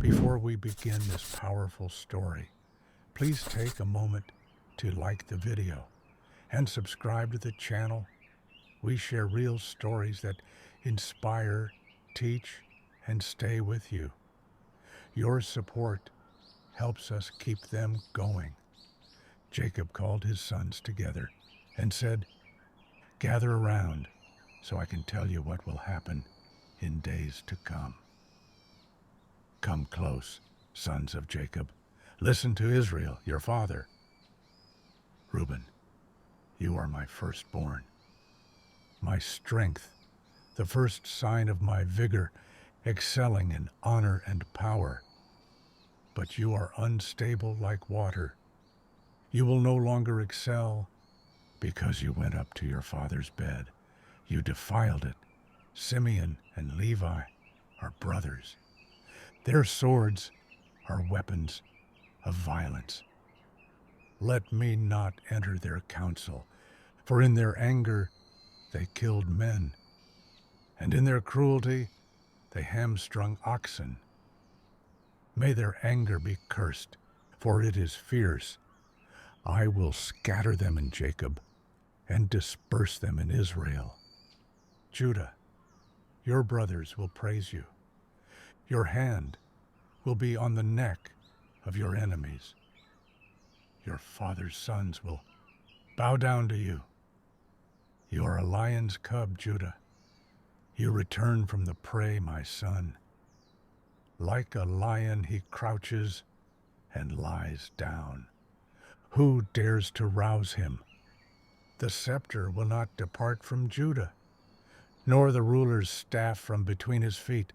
Before we begin this powerful story, please take a moment to like the video and subscribe to the channel. We share real stories that inspire, teach, and stay with you. Your support helps us keep them going. Jacob called his sons together and said, "Gather around so I can tell you what will happen in days to come. Come close, sons of Jacob. Listen to Israel, your father. Reuben, you are my firstborn, my strength, the first sign of my vigor, excelling in honor and power. But you are unstable like water. You will no longer excel because you went up to your father's bed. You defiled it. Simeon and Levi are brothers. Their swords are weapons of violence. Let me not enter their counsel, for in their anger they killed men, and in their cruelty they hamstrung oxen. May their anger be cursed, for it is fierce. I will scatter them in Jacob and disperse them in Israel. Judah, your brothers will praise you. Your hand will be on the neck of your enemies. Your father's sons will bow down to you. You are a lion's cub, Judah. You return from the prey, my son. Like a lion he crouches and lies down. Who dares to rouse him? The scepter will not depart from Judah, nor the ruler's staff from between his feet,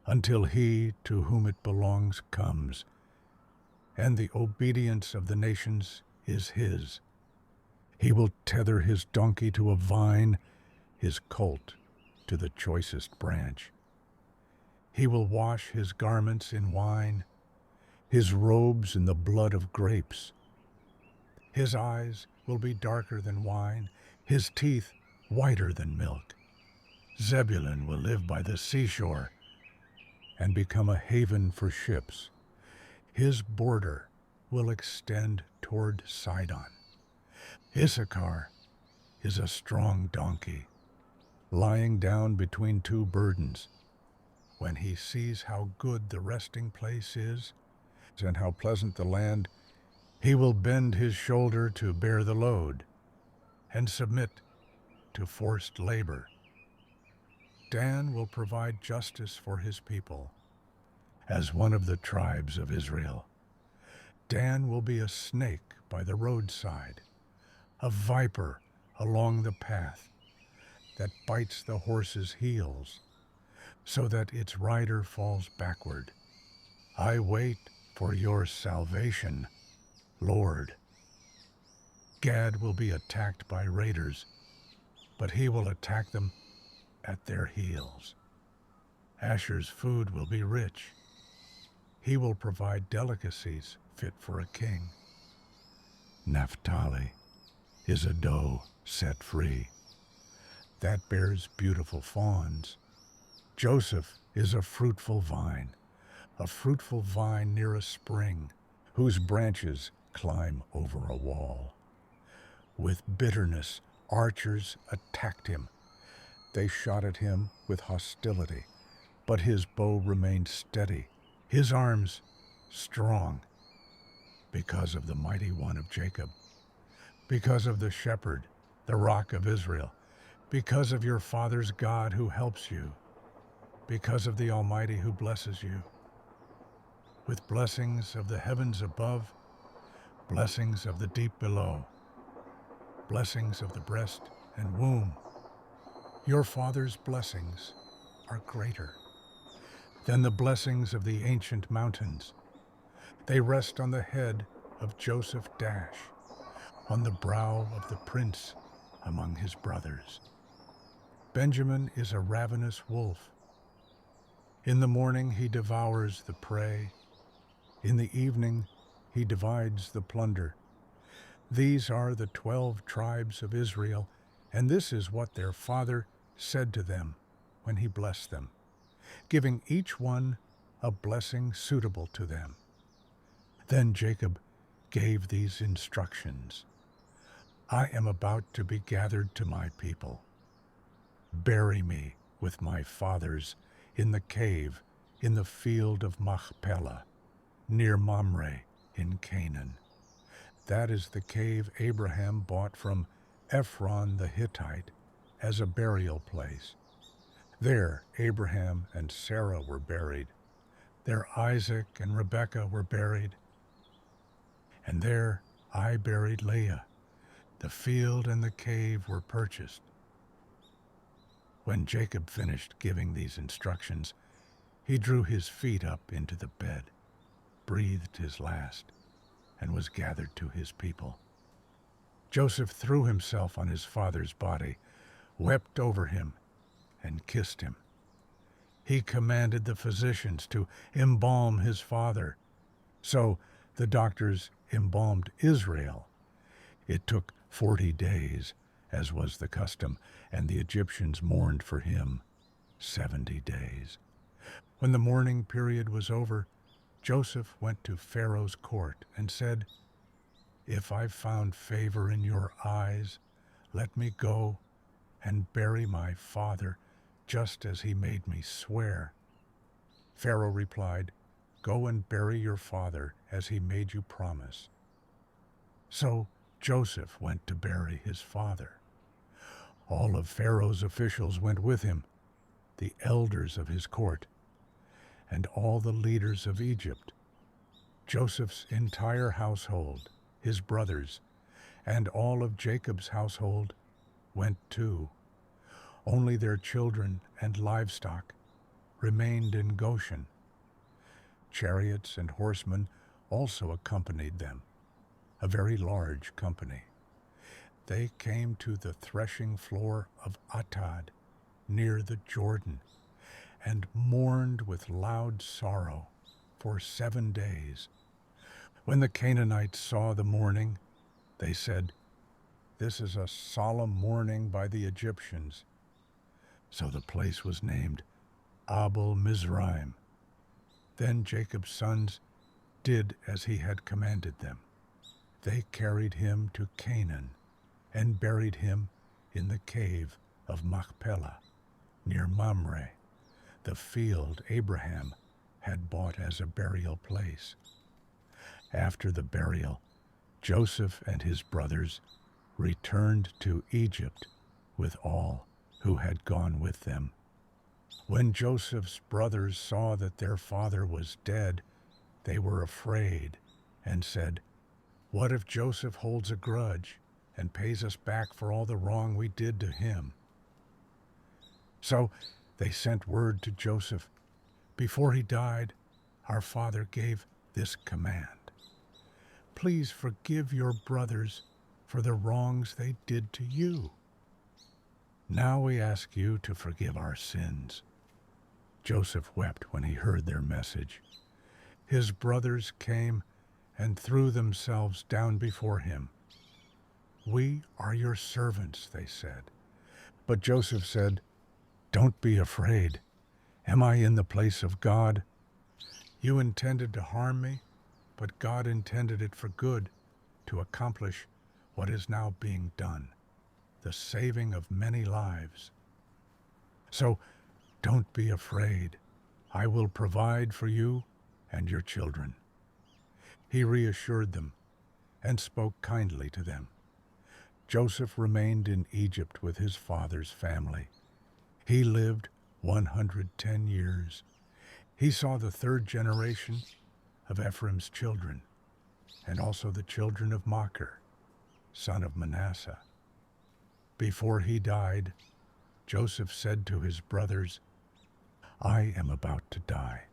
until he to whom it belongs comes, and the obedience of the nations is his. He will tether his donkey to a vine, his colt to the choicest branch. He will wash his garments in wine, his robes in the blood of grapes. His eyes will be darker than wine, his teeth whiter than milk. Zebulun will live by the seashore and become a haven for ships. His border will extend toward Sidon. Issachar is a strong donkey, lying down between two burdens. When he sees how good the resting place is and how pleasant the land, he will bend his shoulder to bear the load and submit to forced labor. Dan will provide justice for his people. As one of the tribes of Israel, Dan will be a snake by the roadside, a viper along the path that bites the horse's heels so that its rider falls backward. I wait for your salvation, Lord. Gad will be attacked by raiders, but he will attack them at their heels. Asher's food will be rich. He will provide delicacies fit for a king. Naphtali is a doe set free that bears beautiful fawns. Joseph is a fruitful vine near a spring, whose branches climb over a wall. With bitterness, archers attacked him. They shot at him with hostility, but his bow remained steady, his arms strong, because of the mighty one of Jacob, because of the shepherd, the rock of Israel, because of your father's God who helps you, because of the Almighty who blesses you. With blessings of the heavens above, blessings of the deep below, blessings of the breast and womb. Your father's blessings are greater than the blessings of the ancient mountains. They rest on the head of Joseph Dash, on the brow of the prince among his brothers. Benjamin is a ravenous wolf. In the morning he devours the prey. In the evening he divides the plunder. These are the 12 tribes of Israel, and this is what their father said to them when he blessed them, giving each one a blessing suitable to them. Then Jacob gave these instructions: I am about to be gathered to my people. Bury me with my fathers in the cave in the field of Machpelah, near Mamre in Canaan. That is the cave Abraham bought from Ephron the Hittite as a burial place. There Abraham and Sarah were buried. There Isaac and Rebekah were buried. And there I buried Leah. The field and the cave were purchased. When Jacob finished giving these instructions, he drew his feet up into the bed, breathed his last, and was gathered to his people. Joseph threw himself on his father's body, wept over him, and kissed him. He commanded the physicians to embalm his father. So the doctors embalmed Israel. It took 40 days, as was the custom, and the Egyptians mourned for him 70 days. When the mourning period was over, Joseph went to Pharaoh's court and said, If I've found favor in your eyes, let me go and bury my father just as he made me swear. Pharaoh replied, Go and bury your father as he made you promise. So Joseph went to bury his father. All of Pharaoh's officials went with him, the elders of his court, and all the leaders of Egypt. Joseph's entire household, his brothers, and all of Jacob's household went too. Only their children and livestock remained in Goshen. Chariots and horsemen also accompanied them, a very large company. They came to the threshing floor of Atad, near the Jordan, and mourned with loud sorrow for 7 days. When the Canaanites saw the mourning, they said, This is a solemn mourning by the Egyptians. So the place was named Abel Mizraim. Then Jacob's sons did as he had commanded them. They carried him to Canaan and buried him in the cave of Machpelah, near Mamre, the field Abraham had bought as a burial place. After the burial, Joseph and his brothers returned to Egypt with all who had gone with them. When Joseph's brothers saw that their father was dead, they were afraid and said, What if Joseph holds a grudge and pays us back for all the wrong we did to him? So they sent word to Joseph, Before he died, our father gave this command: Please forgive your brothers for the wrongs they did to you. Now we ask you to forgive our sins. Joseph wept when he heard their message. His brothers came and threw themselves down before him. We are your servants, they said. But Joseph said, Don't be afraid. Am I in the place of God? You intended to harm me, but God intended it for good, to accomplish what is now being done, the saving of many lives. So don't be afraid. I will provide for you and your children. He reassured them and spoke kindly to them. Joseph remained in Egypt with his father's family. He lived 110 years. He saw the third generation of Ephraim's children, and also the children of Machir, son of Manasseh. Before he died, Joseph said to his brothers, I am about to die,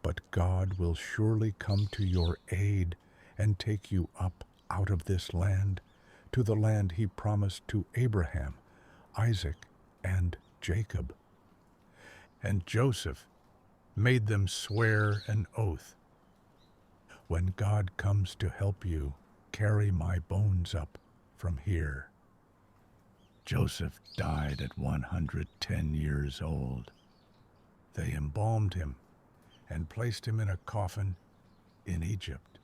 but God will surely come to your aid and take you up out of this land to the land he promised to Abraham, Isaac, and Jacob. And Joseph made them swear an oath. When God comes to help you, carry my bones up from here. Joseph died at 110 years old. They embalmed him and placed him in a coffin in Egypt.